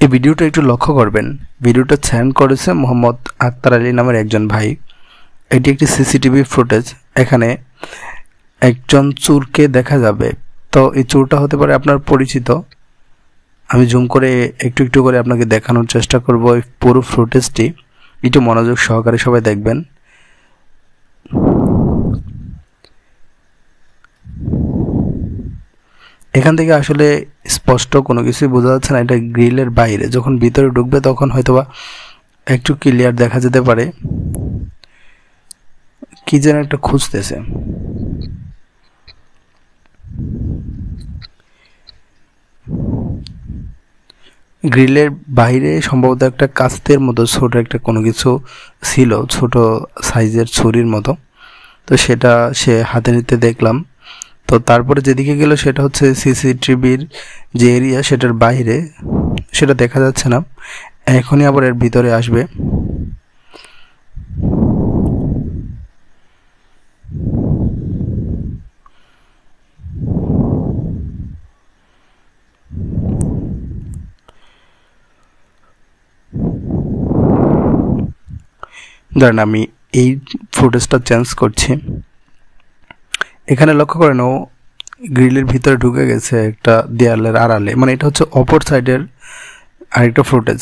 এই ভিডিওটা একটু লক্ষ্য করবেন। ভিডিওটা সেন্ড করেছে মোহাম্মদ আক্তার আলী নামের একজন ভাই। এটি একটি সিসিটিভি ফুটেজ। এখানে একজন চোরকে দেখা যাবে। তো এই চোরটা হতে পারে আপনার পরিচিত। আমি জুম করে একটু একটু করে আপনাকে দেখানোর চেষ্টা করব এই পুরো ফুটেজটি। একটু মনোযোগ সহকারে সবাই দেখবেন। এখান থেকে আসলে স্পষ্ট কোনো কিছুই বোঝা যাচ্ছে না, এটা গ্রিলের বাইরে। যখন ভিতরে ঢুকবে তখন হয়তোবা একটু ক্লিয়ার দেখা যেতে পারে। কি যেন একটা খুঁজতেছে। গ্রিলের বাইরে সম্ভবত একটা কাস্তের মতো ছোট একটা কোনো কিছু ছিল, ছোট সাইজের ছুরির মতো। তো সেটা সে হাতে নিতে দেখলাম। তো তারপরে যেদিকে গেল সেটা হচ্ছে সিসিটিভির যে এরিয়া, সেটার বাইরে, সেটা দেখা যাচ্ছে না। এখনই আবার এর ভিতরে আসবে। ধরেন আমি এই ফুটেজটা চেঞ্জ করছি। এখানে লক্ষ্য করেন ও গ্রিলের ভিতরে ঢুকে গেছে একটা দেয়ালের আড়ালে। মানে এটা হচ্ছে অপর সাইডের আরেকটা ফুটেজ।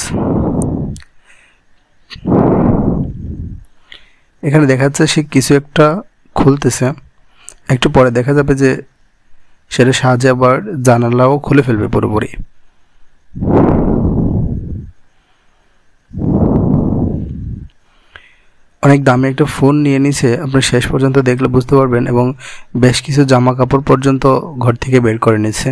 এখানে দেখা যাচ্ছে সে কিছু একটা খুলতেছে। একটু পরে দেখা যাবে যে সেটা সাহায্যে আবার জানালাও খুলে ফেলবে পুরোপুরি। অনেক দামি একটা ফোন নিয়ে নিছে, আপনি শেষ পর্যন্ত দেখলে বুঝতে পারবেন। এবং বেশ কিছু জামা কাপড় পর্যন্ত ঘর থেকে বের করে নিচ্ছে।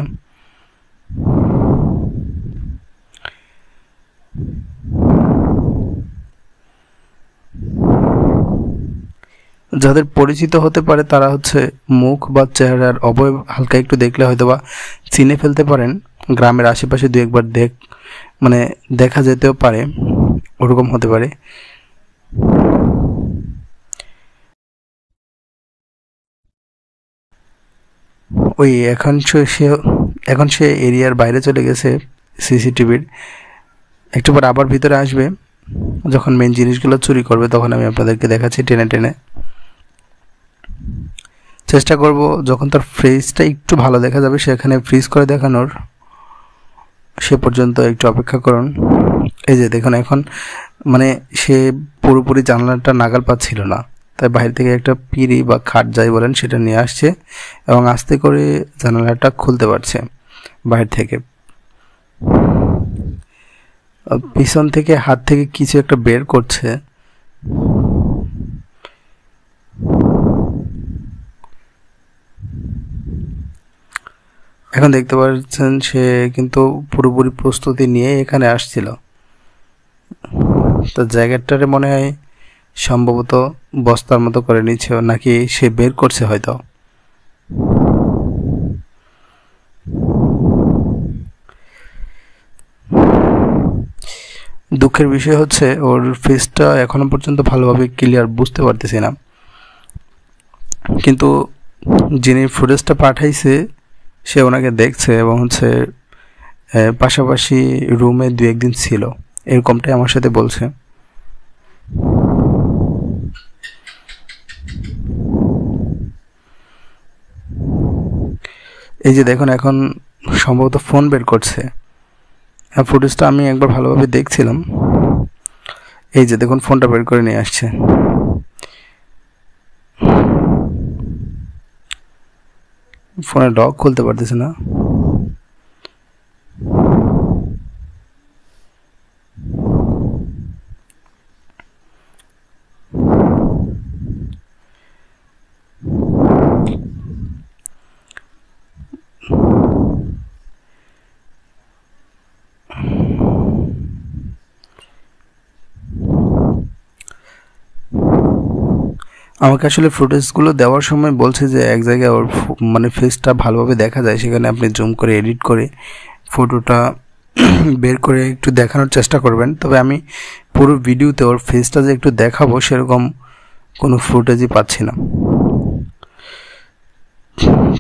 যাদের পরিচিত হতে পারে তারা হচ্ছে মুখ বা চেহারার অবয়ব হালকা একটু দেখলে হয়তোবা চিনে ফেলতে পারেন। গ্রামের আশেপাশে দু একবার দেখা যেতেও পারে, ওরকম হতে পারে। ওই এখন সে এরিয়ার বাইরে চলে গেছে সিসিটিভির। একটু পর আবার ভিতরে আসবে। যখন মেন জিনিসগুলো চুরি করবে তখন আমি আপনাদেরকে দেখাচ্ছি টেনে টেনে। চেষ্টা করব যখন তার ফেসটা একটু ভালো দেখা যাবে সেখানে ফ্রিজ করে দেখানোর। সে পর্যন্ত একটু অপেক্ষা করুন। এই যে দেখুন, এখন সে পুরোপুরি জানালাটা নাগাল পাচ্ছিল না, তাই বাইরে থেকে একটা পিঁড়ি বা খাট যাই বলেন সেটা নিয়ে আসছে এবং আস্তে করে জানালাটা খুলতে পারছে বাইরে থেকে। পিছন থেকে হাত থেকে কিছু একটা বের করছে। এখন দেখতে পাচ্ছেন সে কিন্তু পুরোপুরি প্রস্তুতি নিয়ে এখানে আসছিল। তো জায়গাটারে মনে হয় সম্ভবত বস্তার মতো করে নিচ্ছে, নাকি সে বের করছে হয়তো। দুঃখের বিষয় হচ্ছে ওর ফেসটা এখনো পর্যন্ত ভালোভাবে ক্লিয়ার বুঝতে পারতেছি না। কিন্তু যিনি ফুটেজটা পাঠাইছে সে ওনাকে দেখছে এবং পাশাপাশি রুমে দু একদিন ছিল, এরকমটাই আমার সাথে বলছে। এই যে দেখুন, এখন সম্ভবত ফোন বের করছে। ফুটেজটা আমি একবার ভালোভাবে দেখছিলাম। এই যে দেখুন, ফোনটা বের করে নিয়ে আসছে। ফোনের লক খুলতে পারতেছে না। আমাকে আসলে ফুটেজগুলো দেওয়ার সময় বলছে যে এক জায়গায় ওর ফেসটা ভালোভাবে দেখা যায়, সেখানে আপনি জুম করে এডিট করে ফটোটা বের করে একটু দেখানোর চেষ্টা করবেন। তবে আমি পুরো ভিডিওতে ওর ফেসটা যে একটু দেখাবো সেরকম কোনো ফুটেজই পাচ্ছি না।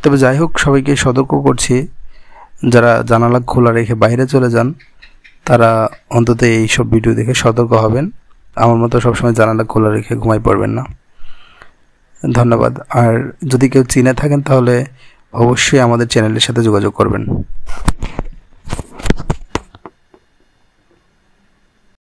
তবে যাই হোক, সবাইকে সতর্ক করছি, যারা জানালা খোলা রেখে বাইরে চলে যান তারা অন্তত এইসব ভিডিও দেখে সতর্ক হবেন। আমার মতো সবসময় জানালা খোলা রেখে ঘুমাই পড়বেন না। ধন্যবাদ। আর যদি কেউ চিনে থাকেন তাহলে অবশ্যই আমাদের চ্যানেলের সাথে যোগাযোগ করবেন।